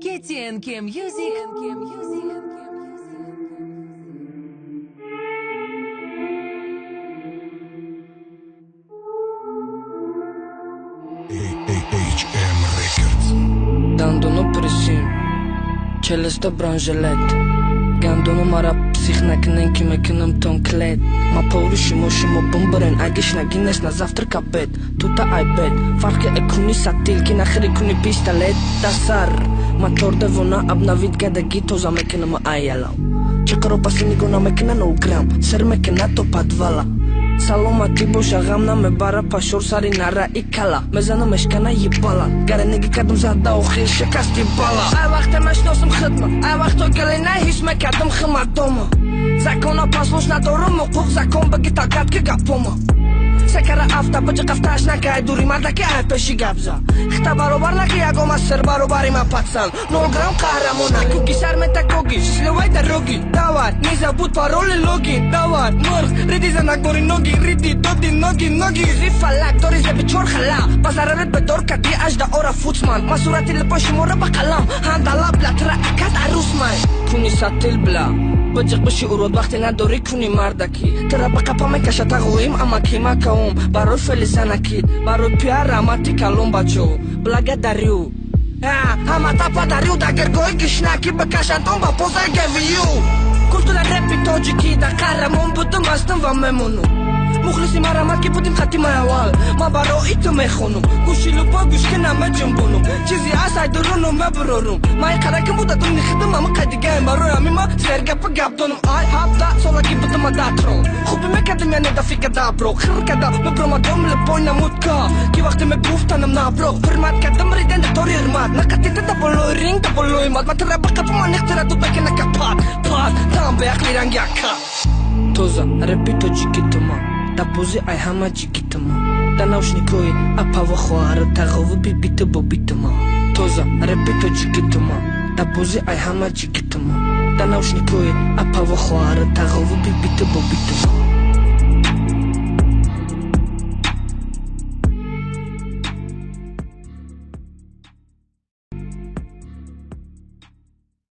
KTNK Music. HM Records. Dando-no presim, çelesta branjelet. Gandonu marab psihnakinan kimakinam tonklet. Ma повришимо шимо бомбарен агишна гинес на завтрак обед. Тута айбед, фарқи экуни сатилки нахри куни пистолет. Дасар, моторда вона обновить гадаги тоза мекинама айялау. Чекаро пасиниго на мекина 0 грам, сер мекина то подвала. Саломати боша гамна ме бара пашор сари нара и кала. Мезана мешкана ебала, гаренеги кадам зада охир шекасти бала. Ай вахте мешносим хитма, ай вахто гелина хиш ме кадам хима дома. Закона послушна дорум уқуқ, закон баги такатки гапома. Секара афта баҷи қафташ накай дури мардаки ай пеши габза. Хита баробар наки ягома сер баробари ма пацан. 0 грам қаҳрамона, куки сар метакоги, шислевай дароги. Давай, не забудь пароли логин. Давай, мурғ, риди занакбори ноги, риди доди ноги, ноги. Зи фалак, дори зеби чор хала. Базарарет бедор кади ажда ора фуцман. Ма сурати липа шумора ба қалам. Ҳандала блатра акад арусмай. Куни сатил бла. Баҷиқ биши урод вақте надори куни мардаки. Тира ба қапа мекаша тағоим амаки макаум. Барои фели санаки, барои пиар рамати калон бачо. Благодарю. Ҳама тападарю дагергои гишнаки бикашатон ба позай гевию. Культура репи тоҷики да қаҳрамон будим ҳастам ва мемонум. мухлиси марамат ки будим хатимаи аввал. Ма барои ту мехонум, гӯши лупо гӯшки намеҷунбунум. Чизи ҳаст айдуруну мебурорум. Ман қадаким будадум нихидам ама қадигаем барои ҳамима свергапа гапдонум. Ай 17 солаги будам адатро. Хубӣ мекардим яне дафига дабро. Хир када мебромадом липой намудка. Ки вақте мегуфтанам набро. Ҳурмат кардам ридене тори ҳурмат. Накатита да болои ринг да болои мат. Матара ба қапа ман ихтира дубекена капат. Пат, там беақли рангяка. Тоза, репи тоҷикитума. Да пози ай ҳама ҷигитама. Да наушникои апава хоҳара тағови бибита бобитама. Тоза, репи тоҷикитума. Да пози ай ҳама ҷигитама. Да наушникои апава хоҳара тағови бибита бобитама.